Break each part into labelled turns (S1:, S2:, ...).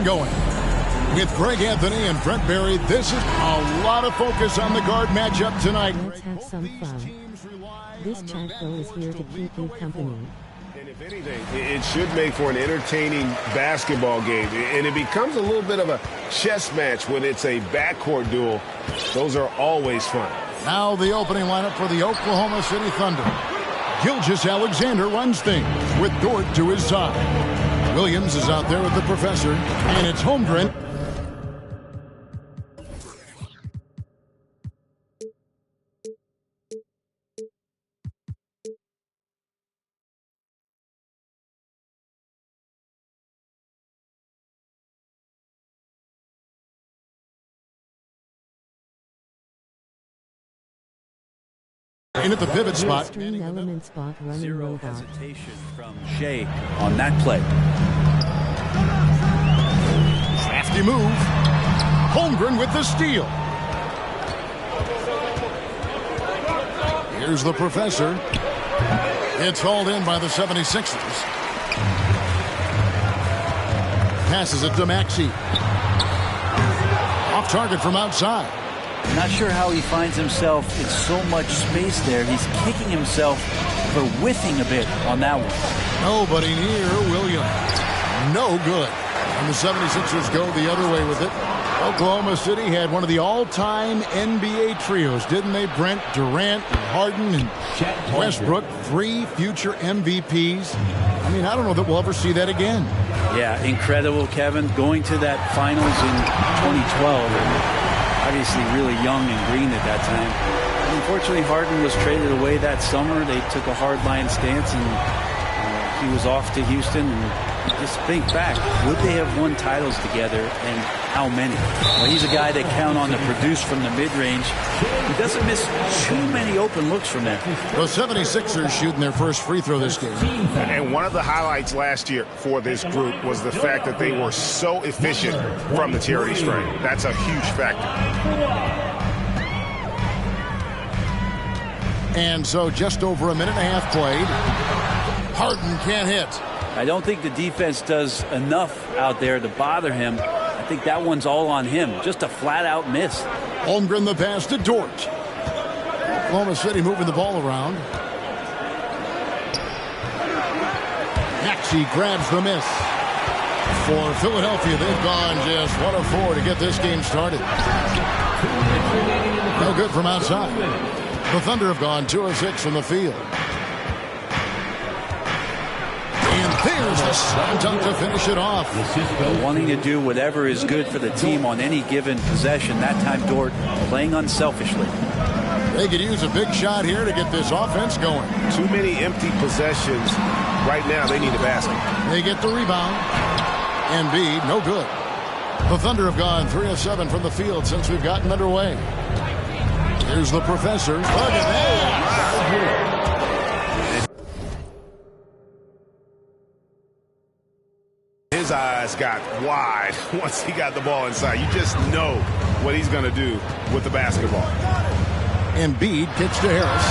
S1: going. With Greg Anthony and Brent Berry, this is a lot of focus on the guard matchup tonight.
S2: Let's have some fun. This chat though is here to keep you company.
S3: And if anything, it should make for an entertaining basketball game. And it becomes a little bit of a chess match when it's a backcourt duel. Those are always fun.
S1: Now the opening lineup for the Oklahoma City Thunder. Gilgeous-Alexander runs things with Dort to his side. Williams is out there with the professor, and it's Holmgren. In at the pivot spot.
S2: Zero
S4: hesitation from Shea on that play.
S1: Crafty move. Holmgren with the steal. Here's the professor. It's hauled in by the 76ers. Passes it to Maxey. Off target from outside.
S4: Not sure how he finds himself in so much space there. He's kicking himself for whiffing a bit on that one.
S1: Nobody near Williams. No good. And the 76ers go the other way with it. Oklahoma City had one of the all-time NBA trios, didn't they, Brent? Durant, and Harden, and Westbrook, 3 future MVPs. I mean, I don't know that we'll ever see that again.
S4: Yeah, incredible, Kevin. Going to that finals in 2012. Obviously really young and green at that time. Unfortunately, Harden was traded away that summer. They took a hard-line stance, and he was off to Houston. And just think back, would they have won titles together, and how many? Well, he's a guy that count on to produce from the mid-range. He doesn't miss too many open looks from there.
S1: The 76ers shooting their first free throw this game.
S3: And one of the highlights last year for this group was the fact that they were so efficient from the charity stripe. That's a huge factor.
S1: And so just over a minute and a half played. Harden can't hit.
S4: I don't think the defense does enough out there to bother him. I think that one's all on him. Just a flat-out miss.
S1: Holmgren the pass to Dort. Oklahoma City moving the ball around. Maxey grabs the miss. For Philadelphia, they've gone just 1 of 4 to get this game started. No good from outside. The Thunder have gone 2 of 6 from the field. There's the slam dunk to finish it off.
S4: Wanting to do whatever is good for the team on any given possession. That time, Dort playing unselfishly.
S1: They could use a big shot here to get this offense going.
S3: Too many empty possessions. Right now, they need a basket.
S1: They get the rebound. Embiid, no good. The Thunder have gone 3 of 7 from the field since we've gotten underway. Here's the professor. Look at that.
S3: His eyes got wide once he got the ball inside. You just know what he's going to do with the basketball.
S1: Embiid kicks to Harris.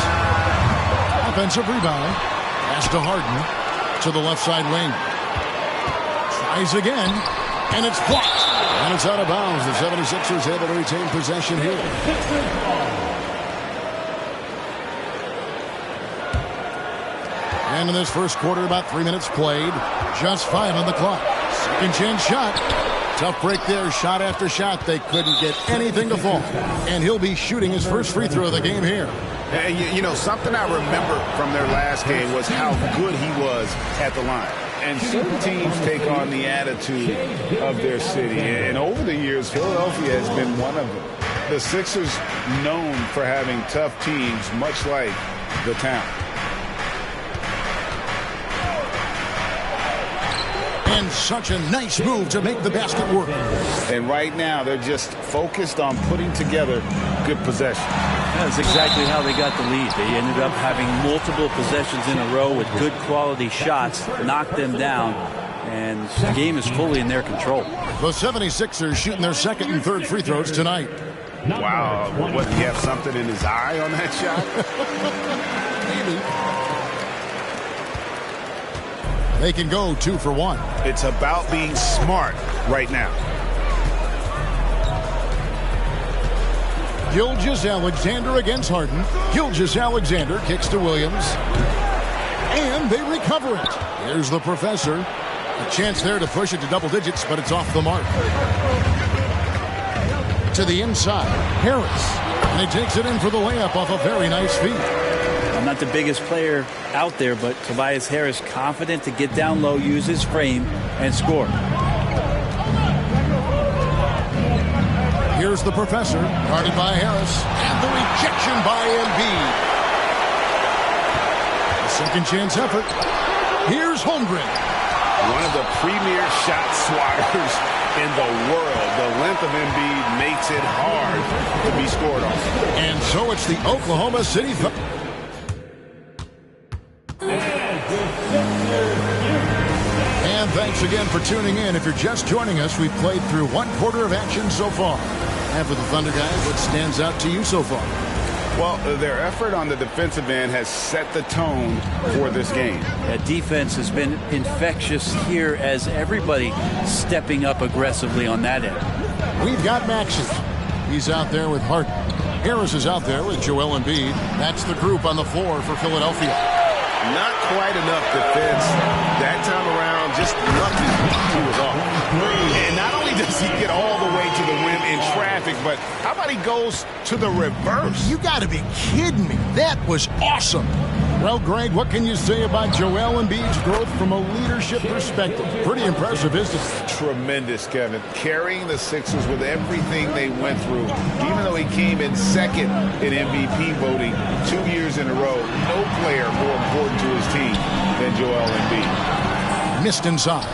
S1: Offensive rebound. Pass to Harden. To the left side lane. Tries again. And it's blocked. And it's out of bounds. The 76ers able to retain possession here. And in this first quarter, about 3 minutes played. Just 5 on the clock. Second chance shot. Tough break there. Shot after shot. They couldn't get anything to fall. And he'll be shooting his first free throw of the game here.
S3: You know, something I remember from their last game was how good he was at the line. And certain teams take on the attitude of their city. And over the years, Philadelphia has been one of them. The Sixers known for having tough teams, much like the town.
S1: And such a nice move to make the basket work.
S3: And right now, they're just focused on putting together good possession.
S4: That's exactly how they got the lead. They ended up having multiple possessions in a row with good quality shots, knocked them down, and the game is fully in their control.
S1: The 76ers shooting their second and third free throws tonight.
S3: Wow, what, do you have something in his eye on that shot?
S1: Maybe. They can go 2 for 1.
S3: It's about being smart right now.
S1: Gilgeous-Alexander against Harden. Gilgeous-Alexander kicks to Williams. And they recover it. Here's the professor. A chance there to push it to double digits, but it's off the mark. To the inside, Harris. And he takes it in for the layup off a very nice feed.
S4: I'm not the biggest player out there, but Tobias Harris confident to get down low, use his frame, and score.
S1: Here's the professor, guarded by Harris, and the rejection by Embiid. A second chance effort. Here's Holmgren.
S3: One of the premier shot swatters in the world. The length of Embiid makes it hard to be scored on.
S1: And so it's the Oklahoma City Thunder. And thanks again for tuning in. If you're just joining us, we've played through 1/4 of action so far. And for the Thunder guys, what stands out to you so far?
S3: Well, their effort on the defensive end has set the tone for this game.
S4: That defense has been infectious here as everybody stepping up aggressively on that end.
S1: We've got Maxey. He's out there with Harden. Harris is out there with Joel Embiid. That's the group on the floor for Philadelphia.
S3: Not quite enough defense that time around. Just lucky he was off. And not only does he get all the way to the rim in traffic, but how about he goes to the reverse?
S1: You got to be kidding me. That was awesome. Well, Greg, what can you say about Joel Embiid's growth from a leadership perspective? Pretty impressive, isn't it?
S3: Tremendous, Kevin. Carrying the Sixers with everything they went through. Even though he came in second in MVP voting 2 years in a row, no player more important to his team than Joel Embiid.
S1: Missed inside.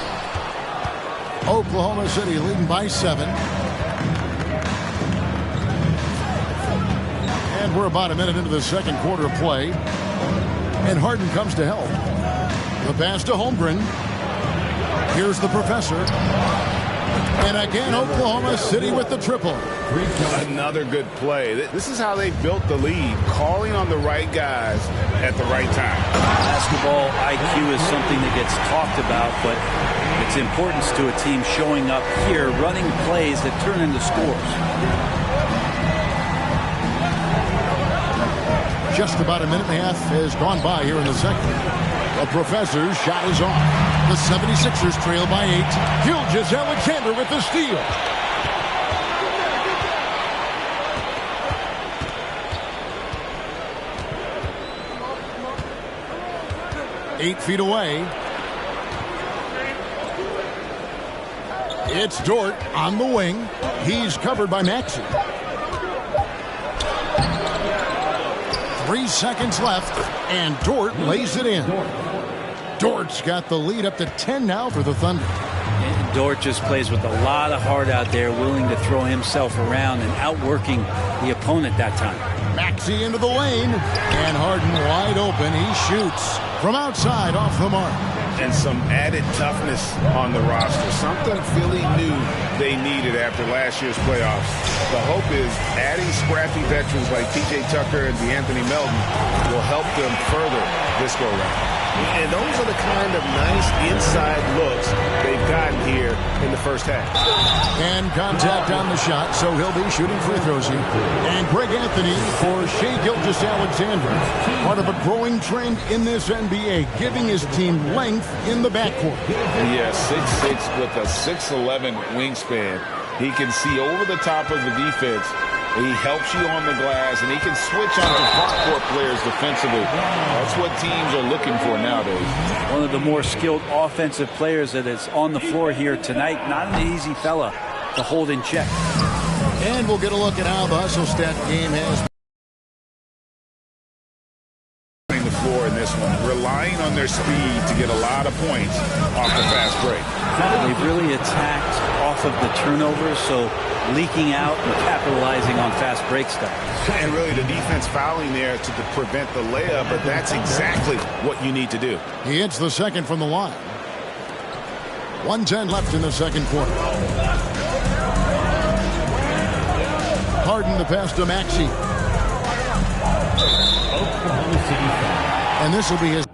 S1: Oklahoma City leading by 7. And we're about a minute into the second quarter of play. And Harden comes to help. The pass to Holmgren. Here's the professor. And again, Oklahoma City with the triple.
S3: Another good play. This is how they built the lead, calling on the right guys at the right time.
S4: Basketball IQ is something that gets talked about, but its importance to a team showing up here, running plays that turn into scores.
S1: Just about a minute and a half has gone by here in the second. The professor's shot is off. The 76ers trail by 8. Gilgeous-Alexander with the steal. Eight feet away. It's Dort on the wing. He's covered by Maxey. 3 seconds left, and Dort lays it in. Dort's got the lead up to 10 now for the Thunder.
S4: And Dort just plays with a lot of heart out there, willing to throw himself around and outworking the opponent that time.
S1: Maxey into the lane, and Harden wide open. He shoots from outside off the mark.
S3: And some added toughness on the roster. Something Philly knew they needed after last year's playoffs. The hope is adding scrappy veterans like P.J. Tucker and DeAnthony Melton will help them further this go-round. And those are the kind of nice inside looks they've gotten here in the first half.
S1: And contact on the shot, so he'll be shooting free throws here. And Greg Anthony for Shai Gilgeous-Alexander. Part of a growing trend in this NBA, giving his team length in the backcourt.
S3: Yeah, 6'6" with a 6'11" wingspan. He can see over the top of the defense. He helps you on the glass, and he can switch onto front-court players defensively. That's what teams are looking for nowadays.
S4: One of the more skilled offensive players that is on the floor here tonight. Not an easy fella to hold in check.
S1: And we'll get a look at how the hustle stat game has
S3: the floor in this one, relying on their speed to get a lot of points off the fast break.
S4: They've really attacked off of the turnovers, so leaking out and capitalizing on fast break stuff.
S3: And really the defense fouling there to prevent the layup, but that's exactly what you need to do.
S1: He hits the second from the line. 1:10 left in the second quarter. Harden the pass to Maxey. And this will be his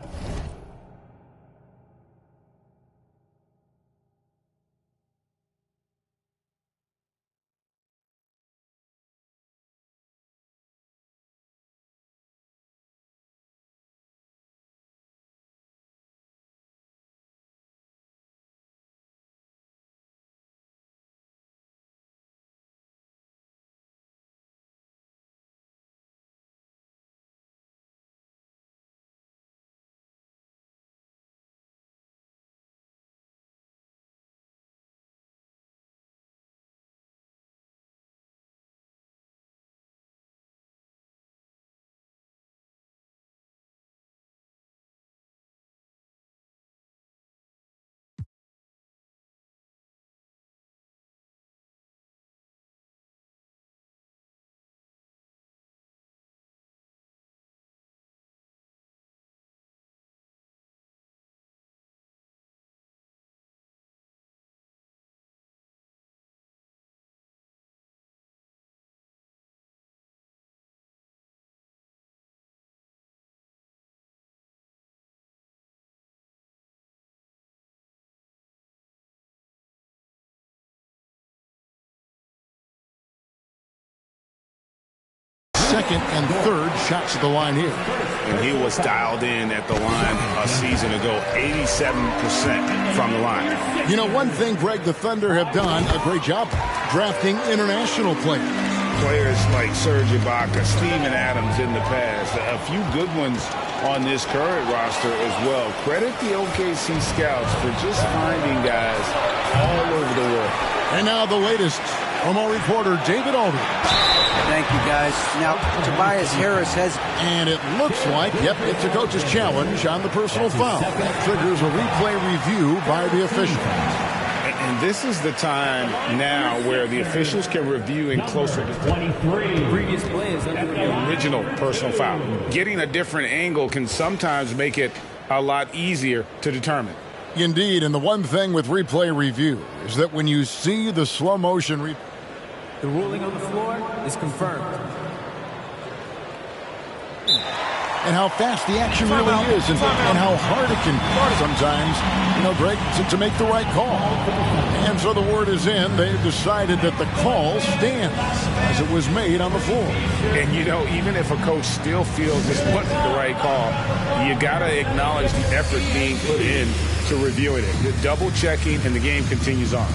S1: second and third shots at the line here.
S3: And he was dialed in at the line a season ago, 87% from the line.
S1: You know, one thing, Greg, the Thunder have done a great job drafting international players.
S3: Players like Serge Ibaka, Steven Adams in the past, a few good ones on this current roster as well. Credit the OKC scouts for just finding guys all over the world.
S1: And now the latest from our reporter, David Aldridge.
S5: Thank you, guys. Now, Tobias Harris has...
S1: And it looks like, yep, it's a coach's challenge on the personal foul. That triggers a replay review by the official.
S3: And this is the time now where the officials can review in closer to 23 previous plays under the original personal foul. Getting a different angle can sometimes make it a lot easier to determine.
S1: Indeed, and the one thing with replay review is that when you see the slow motion
S6: the ruling on the floor is confirmed.
S1: And how fast the action really is, and how hard it can be sometimes, you know, Greg, to make the right call. And so the word is in. They've decided that the call stands as it was made on the floor.
S3: And, you know, even if a coach still feels this wasn't the right call, you got to acknowledge the effort being put in to reviewing it. The double checking, and the game continues on.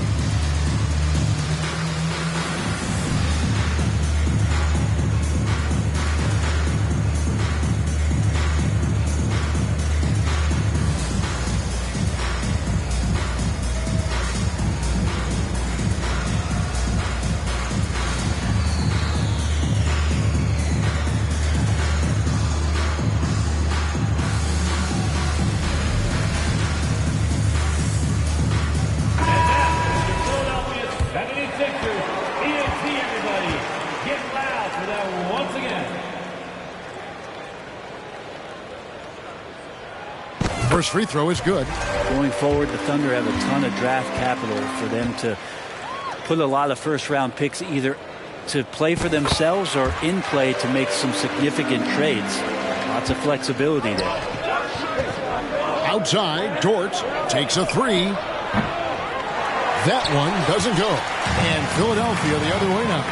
S1: First free throw is good.
S4: Going forward, the Thunder have a ton of draft capital for them to put a lot of first-round picks either to play for themselves or in play to make some significant trades. Lots of flexibility there.
S1: Outside, Dort takes a three. That one doesn't go. And Philadelphia the other way now.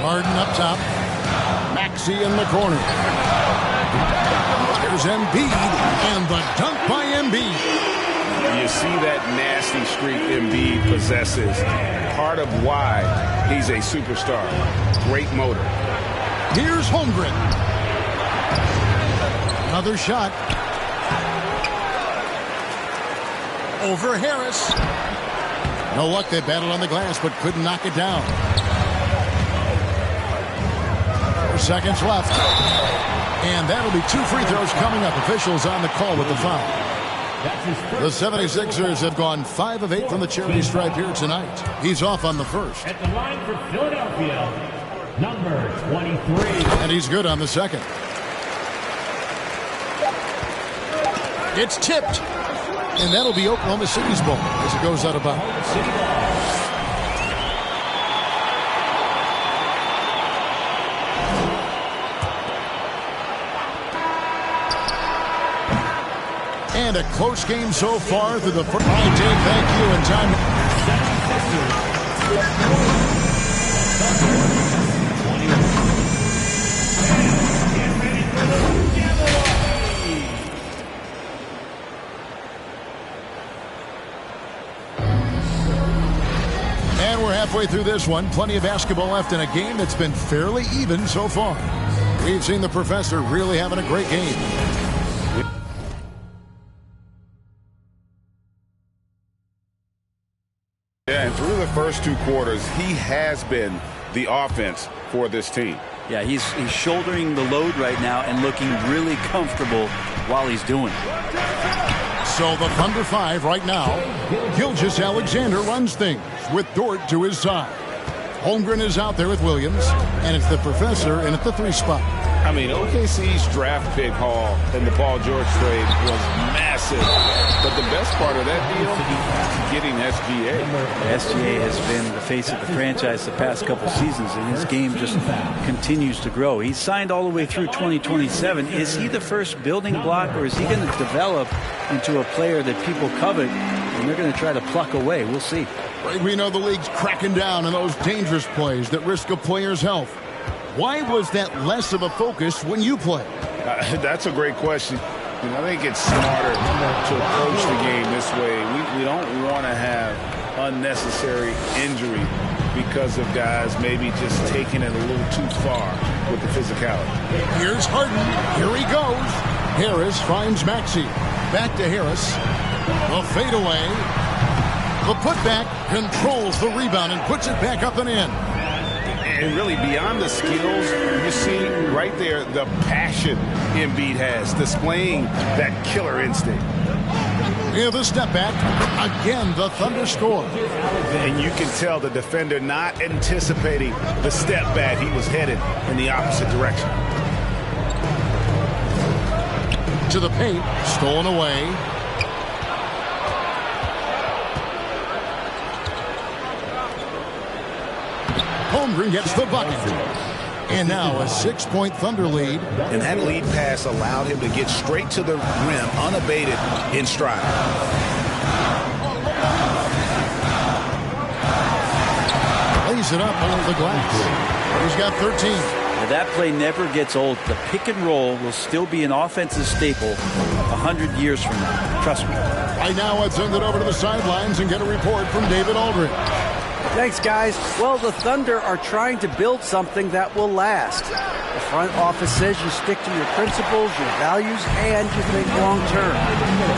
S1: Harden up top. Maxey in the corner. There's Embiid, and the dunk by Embiid.
S3: You see that nasty streak Embiid possesses. Part of why he's a superstar. Great motor.
S1: Here's Holmgren. Another shot. Over Harris. No luck. They battled on the glass, but couldn't knock it down. 4 seconds left. And that'll be 2 free throws coming up. Officials on the call with the foul. The 76ers have gone 5 of 8 from the charity stripe here tonight. He's off on the first.
S7: At the line for Philadelphia, number 23.
S1: And he's good on the second. It's tipped. And that'll be Oklahoma City's ball as it goes out of bounds. And a close game so far through the first. All right, Dave, thank you. And time. And we're halfway through this one. Plenty of basketball left in a game that's been fairly even so far. We've seen the professor really having a great game.
S3: Yeah, and through the first 2 quarters, he has been the offense for this team.
S4: Yeah, he's shouldering the load right now and looking really comfortable while he's doing it.
S1: So the Thunder 5 right now. Gilgeous-Alexander runs things with Dort to his side. Holmgren is out there with Williams, and it's the professor in at the 3 spot.
S3: I mean, OKC's draft pick haul in the Paul George trade was massive. But the best part of that deal, getting SGA.
S4: SGA has been the face of the franchise the past couple seasons, and his game just continues to grow. He's signed all the way through 2027. Is he the first building block, or is he going to develop into a player that people covet and they're going to try to pluck away. We'll see.
S1: We know the league's cracking down on those dangerous plays that risk a player's health. Why was that less of a focus when you play?
S3: That's a great question. I think it's smarter to approach the game this way. We don't want to have unnecessary injury because of guys maybe just taking it a little too far with the physicality.
S1: Here's Harden. Here he goes. Harris finds Maxey. Back to Harris. The fadeaway. The putback controls the rebound and puts it back up and in.
S3: And really, beyond the skills, you see right there the passion Embiid has, displaying that killer instinct.
S1: Yeah, the step back. Again, the Thunder score.
S3: And you can tell the defender not anticipating the step back. He was headed in the opposite direction.
S1: To the paint. Stolen away. Holmgren gets the bucket. And now a 6-point Thunder lead.
S3: And that lead pass allowed him to get straight to the rim unabated in stride.
S1: Lays it up under the glass. He's got 13.
S4: Now that play never gets old. The pick and roll will still be an offensive staple 100 years from now. Trust me.
S1: Right now, let's send it over to the sidelines and get a report from David Aldridge.
S5: Thanks, guys. Well, the Thunder are trying to build something that will last. The front office says you stick to your principles, your values, and you think long term.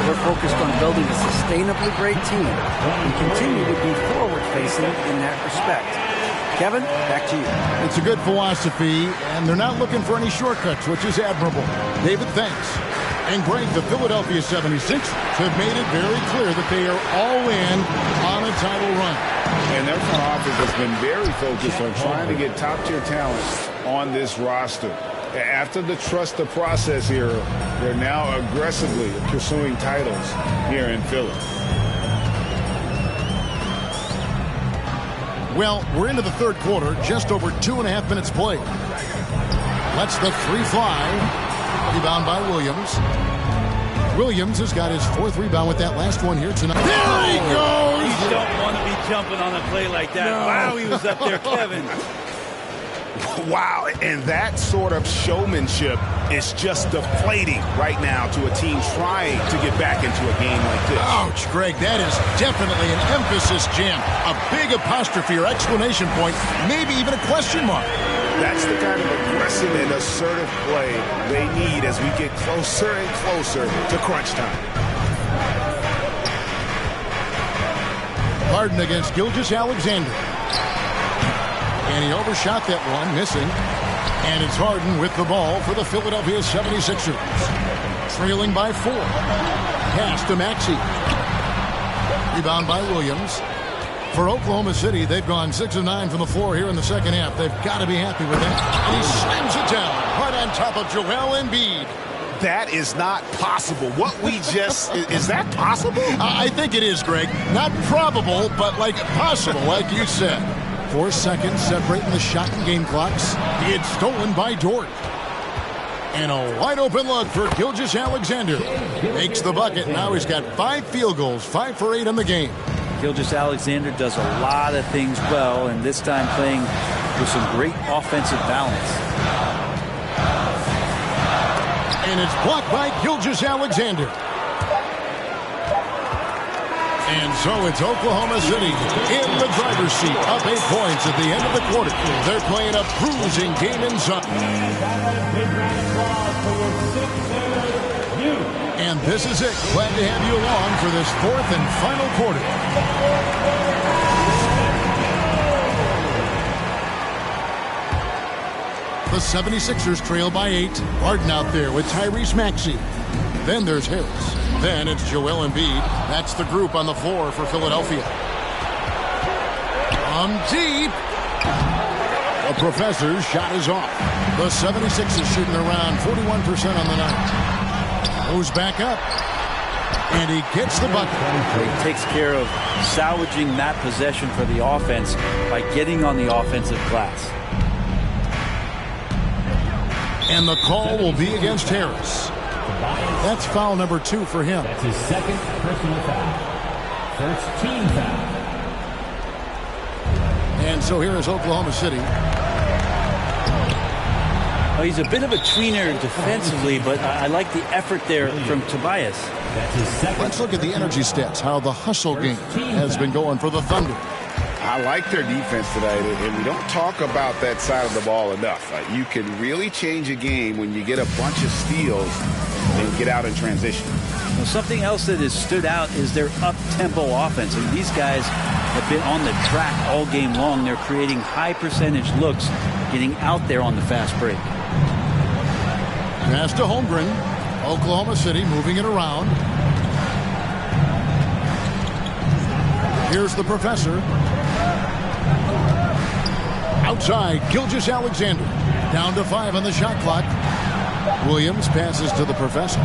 S5: We're focused on building a sustainably great team and continue to be forward-facing in that respect. Kevin, back to you.
S1: It's a good philosophy, and they're not looking for any shortcuts, which is admirable. David, thanks. And Greg, the Philadelphia 76ers have made it very clear that they are all in on a title run.
S3: And their front office has been very focused on trying to get top-tier talent on this roster. After the trust the process era, they're now aggressively pursuing titles here in Philly.
S1: Well, we're into the third quarter, just over 2.5 minutes played. Lets the three fly. Rebound by Williams. Williams has got his 4th rebound with that last one here tonight. There he goes!
S4: You don't want to be jumping on a play like that. No. Wow, he was up there, Kevin.
S3: Wow, and that sort of showmanship is just deflating right now to a team trying to get back into a game like this.
S1: Ouch, Greg, that is definitely an emphasis jam. A big apostrophe or exclamation point, maybe even a question mark.
S3: That's the kind of aggressive and assertive play they need as we get closer and closer to crunch time.
S1: Harden against Gilgeous-Alexander. And he overshot that one, missing. And it's Harden with the ball for the Philadelphia 76ers. Trailing by 4. Pass to Maxey. Rebound by Williams. For Oklahoma City, they've gone 6 of 9 from the floor here in the second half. They've got to be happy with that. And he slams it down right on top of Joel Embiid.
S3: That is not possible. What we just... is that possible?
S1: I think it is, Greg. Not probable, but like possible, like you said. 4 seconds separating the shot and game clocks. It's stolen by Dort. And a wide open look for Gilgeous-Alexander. Makes the bucket. Now he's got 5 field goals, 5 for 8 in the game.
S4: Gilgeous-Alexander does a lot of things well, and this time playing with some great offensive balance.
S1: And it's blocked by Gilgeous-Alexander. And so it's Oklahoma City in the driver's seat, up 8 points at the end of the quarter. They're playing a cruising game inside. And this is it. Glad to have you along for this 4th and final quarter. The 76ers trail by 8. Harden out there with Tyrese Maxey. Then there's Harris. Then it's Joel Embiid. That's the group on the floor for Philadelphia. Deep. The professor's shot is off. The 76ers shooting around 41% on the night. Goes back up. And he gets the bucket.
S4: He takes care of salvaging that possession for the offense by getting on the offensive glass.
S1: And the call will be against Harris. That's foul number 2 for him.
S7: That's his 2nd personal foul. First team foul.
S1: And so here is Oklahoma City.
S4: Well, he's a bit of a tweener defensively, but I like the effort there from Tobias.
S7: That's his second.
S1: Let's look at the energy stats, how the hustle game has been going for the Thunder.
S3: I like their defense tonight, and we don't talk about that side of the ball enough. You can really change a game when you get a bunch of steals and get out in transition.
S4: Well, something else that has stood out is their up-tempo offense. And these guys have been on the track all game long. They're creating high-percentage looks, getting out there on the fast break.
S1: Pass to Holmgren. Oklahoma City moving it around. Here's the professor. Outside, Gilgeous-Alexander. Down to 5 on the shot clock. Williams passes to the professor.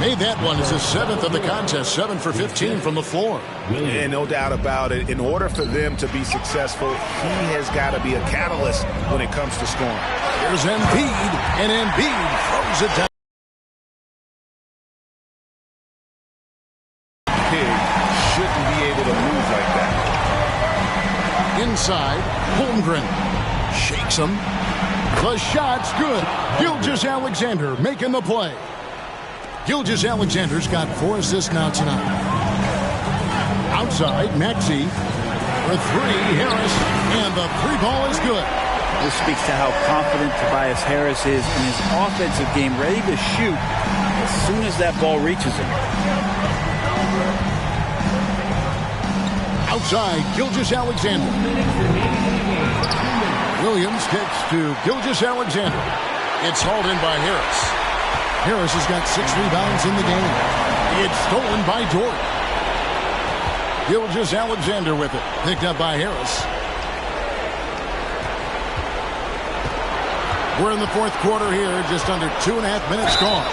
S1: Made that one as his 7th of the contest. 7 for 15 from the floor.
S3: And no doubt about it, in order for them to be successful, he has got to be a catalyst when it comes to scoring.
S1: Here's Embiid, and Embiid throws it down.
S3: Pig shouldn't be able to move like that.
S1: Inside, Holmgren shakes him. The shot's good. Gilgeous-Alexander making the play. Gilgeous-Alexander's got 4 assists now tonight. Outside, Maxey for 3, Harris, and the 3 ball is good.
S4: This speaks to how confident Tobias Harris is in his offensive game, ready to shoot as soon as that ball reaches him.
S1: Outside, Gilgeous-Alexander. Williams kicks to Gilgeous-Alexander. It's hauled in by Harris. Harris has got 6 rebounds in the game. It's stolen by Dort. Gilgeous-Alexander with it. Picked up by Harris. We're in the 4th quarter here. Just under 2.5 minutes gone.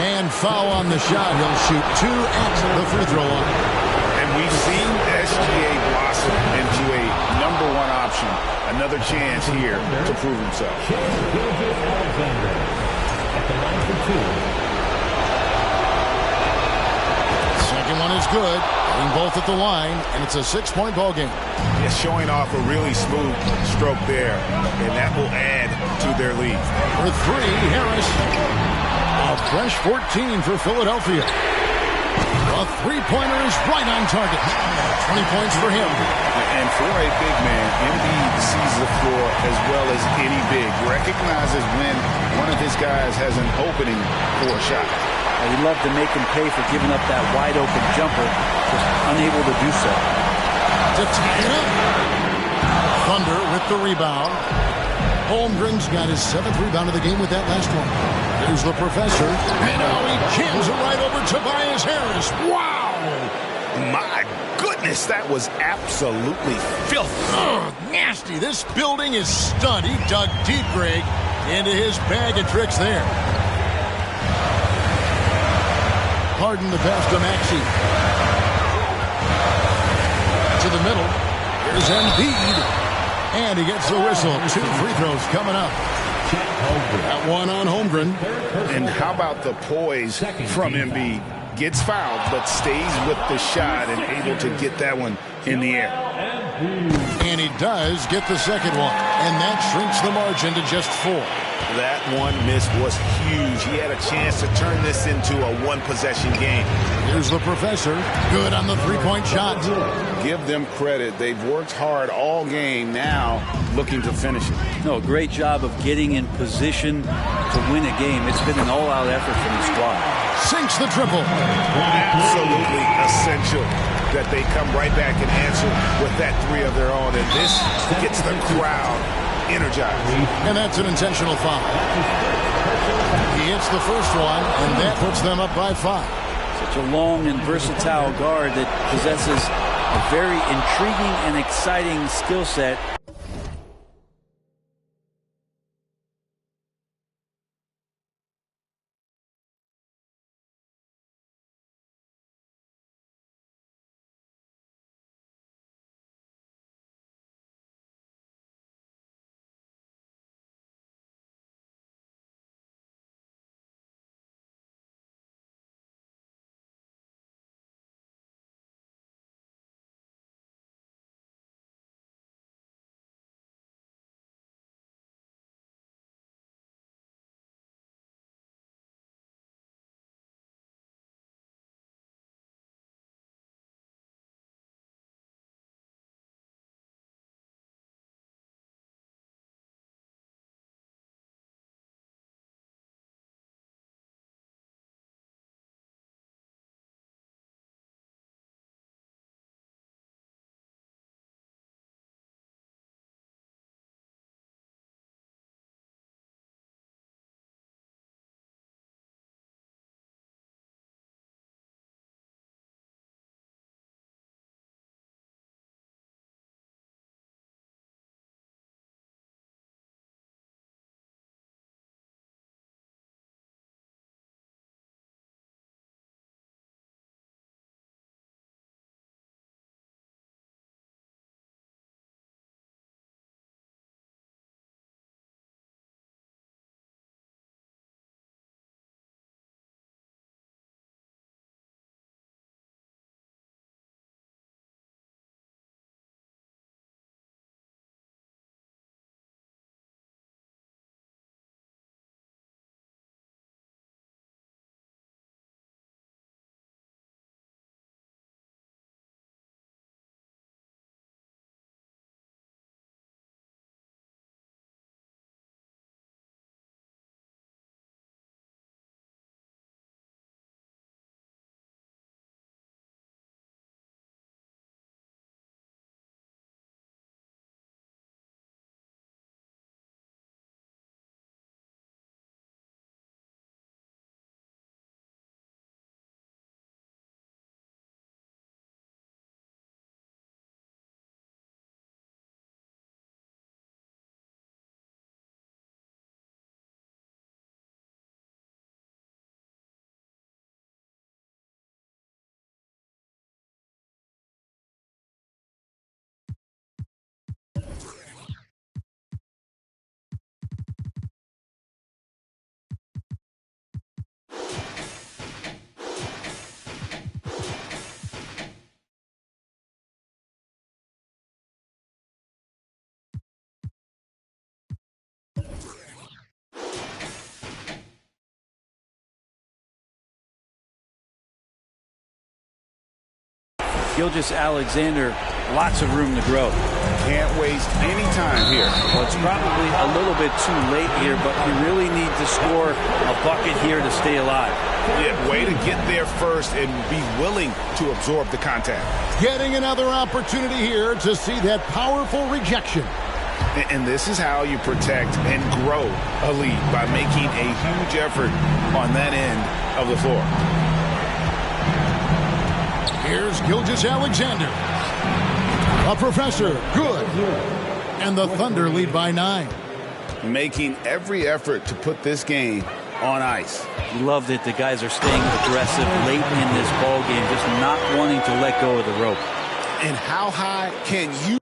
S1: And foul on the shot. He'll shoot 2 at the free throw line.
S3: And we've seen SGA blossom into a #1 option. Another chance here to prove himself.
S7: Gilgeous-Alexander at the line for 2.
S1: Second one is good. Hitting both at the line, and it's a 6-point ball game.
S3: It's showing off a really smooth stroke there, and that will add to their lead.
S1: For 3, Harris. A fresh 14 for Philadelphia. A 3-pointer is right on target. 20 points for him.
S3: And for a big man, Embiid sees the floor as well as any big. Recognizes when one of his guys has an opening for a shot.
S4: He'd love to make him pay for giving up that wide-open jumper, just unable to do so.
S1: To tie it up. Thunder with the rebound. Holmgren's got his 7th rebound of the game with that last one. There's the professor. And now he jams it right over Tobias Harris. Wow!
S3: My goodness, that was absolutely filthy.
S1: Ugh, nasty. This building is stunned. He dug deep, Greg, into his bag of tricks there. Harden the pass to Maxey. To the middle. Here's Embiid. And he gets the whistle. 2 free throws coming up. That one on Holmgren.
S3: And how about the poise from Embiid? Gets fouled, but stays with the shot and able to get that one in the air.
S1: And he does get the second one. And that shrinks the margin to just 4.
S3: That one miss was huge. He had a chance to turn this into a 1-possession game.
S1: Here's the professor. Good on the 3-point shot.
S3: Give them credit. They've worked hard all game, now looking to finish it.
S4: No, great job of getting in position to win a game. It's been an all-out effort from the squad.
S1: Sinks the triple.
S3: Absolutely essential that they come right back and answer with that 3 of their own. And this gets the crowd energized.
S1: And that's an intentional foul. He hits the first one, and that puts them up by 5.
S4: Such a long and versatile guard that possesses a very intriguing and exciting skill set. Gilgeous-Alexander lots of room to grow.
S3: Can't waste any time here.
S4: Well, it's probably a little bit too late here, but you really need to score a bucket here to stay alive.
S3: Yeah, way to get there first and be willing to absorb the contact.
S1: Getting another opportunity here to see that powerful rejection.
S3: And this is how you protect and grow a lead, by making a huge effort on that end of the floor.
S1: Here's Gilgeous-Alexander. A professor, good. And the Thunder lead by 9.
S3: Making every effort to put this game on ice.
S4: Love that the guys are staying aggressive late in this ball game, just not wanting to let go of the rope.
S3: And how high can you...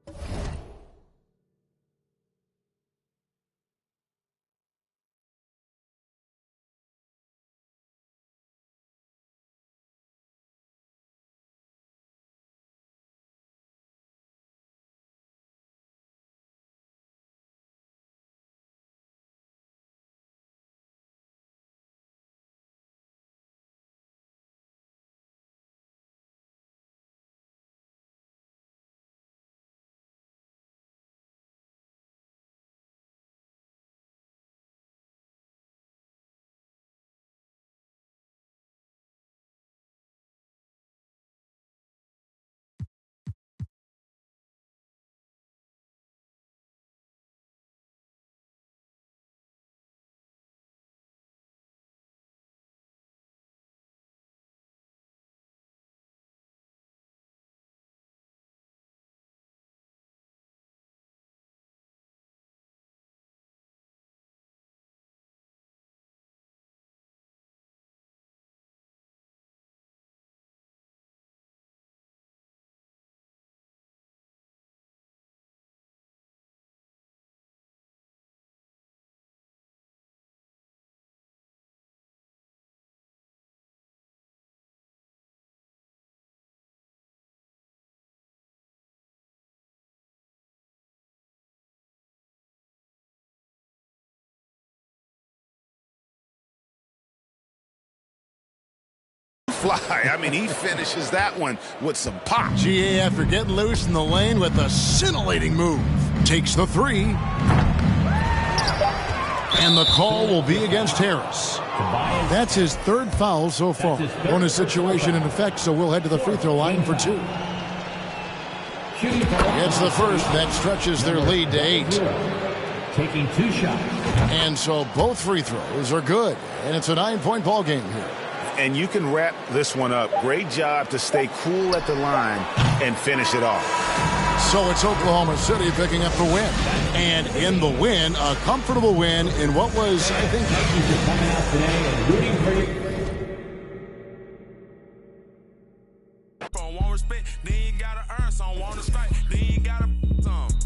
S3: fly. I mean, he finishes that one with some pop.
S1: GA, after getting loose in the lane with a scintillating move, takes the 3. And the call will be against Harris. That's his 3rd foul so far. Bonus situation in effect, so we'll head to the free throw line for 2. It's the first. That stretches their lead to 8.
S7: Taking 2 shots.
S1: And so both free throws are good. And it's a 9-point ball game here.
S3: And you can wrap this one up. Great job to stay cool at the line and finish it off.
S1: So it's Oklahoma City picking up the win. And in the win, a comfortable win in what was, I think...
S7: Thank you for coming out today and rooting for you.